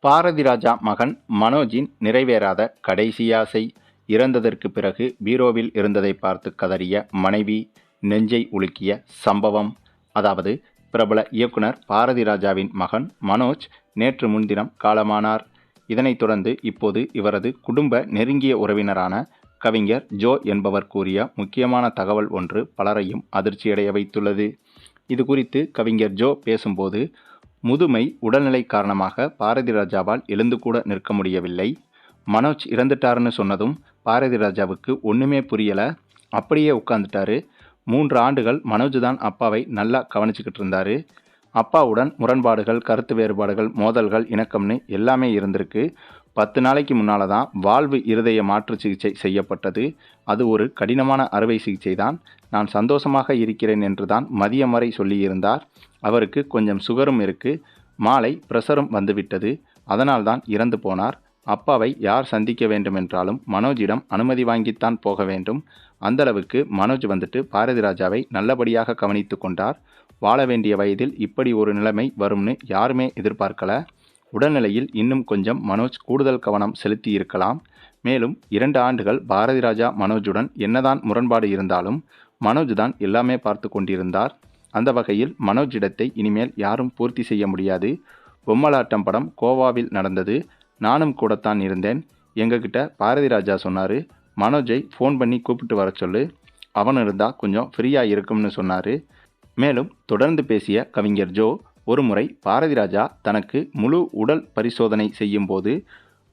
பாரதி ராஜா மகன் மனோஜின் நிறைவேறாத கடைசி ஆசை. இறந்ததற்கு பிறகு பீரோவில் இருந்ததை பார்த்து கதறிய மனைவி நெஞ்சை உலுக்கிய சம்பவம். அதாவது, பிரபல இயக்குனர் பாரதி ராஜாவின் மகன் மனோஜ் நேற்று முன்தினம் காலமானார். இதனைத் தொடர்ந்து இப்போது இவரது குடும்ப நெருங்கிய உறவினரான கவிஞர் ஜோ என்பவர் கூறிய முக்கியமான தகவல் ஒன்று பலரையும் அதிர்ச்சியடைய வைத்துள்ளது. இது குறித்து கவிஞர் ஜோ பேசும்போது, முதுமை உடல்நிலை காரணமாக பாரதி ராஜாவால் எழுந்து கூட நிற்க முடியவில்லை. மனோஜ் இறந்துட்டாருன்னு சொன்னதும் பாரதி ராஜாவுக்கு ஒன்றுமே புரியலை. அப்படியே உட்காந்துட்டாரு. 3 ஆண்டுகள் மனோஜ் தான் அப்பாவை நல்லா கவனிச்சுக்கிட்டு இருந்தாரு. அப்பாவுடன் முரண்பாடுகள், கருத்து வேறுபாடுகள், மோதல்கள், இணக்கம்னு எல்லாமே இருந்திருக்கு. 10 நாளைக்கு முன்னால் தான் வாழ்வு இருதய மாற்று சிகிச்சை செய்யப்பட்டது. அது ஒரு கடினமான அறுவை சிகிச்சை தான். நான் சந்தோஷமாக இருக்கிறேன் என்று தான் மதியம் வரை சொல்லியிருந்தார். அவருக்கு கொஞ்சம் சுகரும் இருக்கு. மாலை பிரஷரும் வந்துவிட்டது. அதனால் தான் இறந்து போனார். அப்பாவை யார் சந்திக்க வேண்டும் என்றாலும் மனோஜிடம் அனுமதி வாங்கித்தான் போக வேண்டும். அந்தளவுக்கு மனோஜ் வந்துட்டு பாரதி ராஜாவை நல்லபடியாக கவனித்து கொண்டார். வாழ வேண்டிய வயதில் இப்படி ஒரு நிலைமை வரும்னு யாருமே எதிர்பார்க்கல. உடல்நிலையில் இன்னும் கொஞ்சம் மனோஜ் கூடுதல் கவனம் செலுத்தி இருக்கலாம். மேலும் 2 ஆண்டுகள் பாரதி ராஜா மனோஜுடன் என்னதான் முரண்பாடு இருந்தாலும் மனோஜ் தான் எல்லாமே பார்த்து கொண்டிருந்தார். அந்த வகையில் மனோஜ் இடத்தை இனிமேல் யாரும் பூர்த்தி செய்ய முடியாது. பொம்மலாட்டம் படம் கோவாவில் நடந்தது. நானும் கூடத்தான் இருந்தேன். எங்ககிட்ட பாரதி ராஜா சொன்னார், மனோஜை ஃபோன் பண்ணி கூப்பிட்டு வர சொல்லு, அவன் இருந்தால் கொஞ்சம் ஃப்ரீயாக இருக்கும்னு சொன்னார். மேலும் தொடர்ந்து பேசிய கவிஞர் ஜோ, ஒரு முறை பாரதி ராஜா தனக்கு முழு உடல் பரிசோதனை செய்யும் போது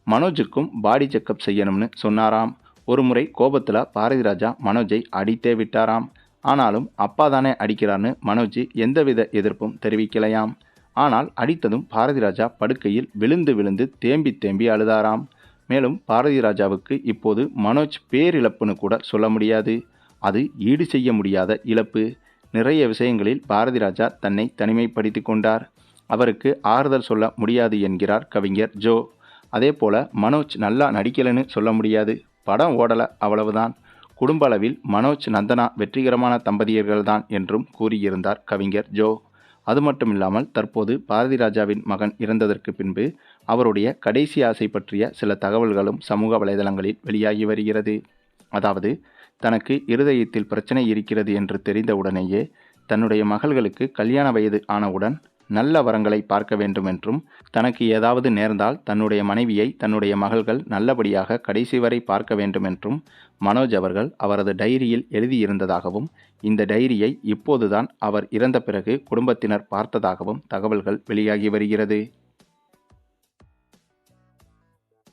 மனோஜுக்கும் பாடி செக்கப் செய்யணும்னு சொன்னாராம். ஒரு முறை கோபத்தில் பாரதி ராஜா மனோஜை அடித்தே விட்டாராம். ஆனாலும் அப்பா தானே அடிக்கிறான்னு மனோஜ் எந்தவித எதிர்ப்பும் தெரிவிக்கலையாம். ஆனால் அடித்ததும் பாரதி ராஜா படுக்கையில் விழுந்து விழுந்து தேம்பி தேம்பி அழுதாராம். மேலும் பாரதி ராஜாவுக்கு இப்போது மனோஜ் பேரிழப்புன்னு கூட சொல்ல முடியாது. அது ஈடு செய்ய முடியாத இழப்பு. நிறைய விஷயங்களில் பாரதி ராஜா தன்னை தனிமைப்படுத்தி கொண்டார். அவருக்கு ஆறுதல் சொல்ல முடியாது என்கிறார் கவிஞர் ஜோ. அதே போல் மனோஜ் நல்லா நடிக்கலைன்னு சொல்ல முடியாது. படம் ஓடலை, அவ்வளவுதான். குடும்ப அளவில் மனோஜ் நந்தனா வெற்றிகரமான தம்பதியர்கள்தான் என்றும் கூறியிருந்தார் கவிஞர் ஜோ. அது மட்டும் இல்லாமல் தற்போது பாரதி ராஜாவின் மகன் இறந்ததற்கு பின்பு அவருடைய கடைசி ஆசை பற்றிய சில தகவல்களும் சமூக வலைதளங்களில் வெளியாகி வருகிறது. அதாவது, தனக்கு இருதயத்தில் பிரச்சனை இருக்கிறது என்று தெரிந்தவுடனேயே தன்னுடைய மகள்களுக்கு கல்யாண வயது ஆனவுடன் நல்ல வரங்களை பார்க்க வேண்டும் என்றும், தனக்கு ஏதாவது நேர்ந்தால் தன்னுடைய மனைவியை தன்னுடைய மகள்கள் நல்லபடியாக கடைசி வரை பார்க்க வேண்டும் என்றும் மனோஜ் அவர்கள் அவரது டைரியில் எழுதியிருந்ததாகவும், இந்த டைரியை இப்போதுதான் அவர் இறந்த பிறகு குடும்பத்தினர் பார்த்ததாகவும் தகவல்கள் வெளியாகி வருகிறது.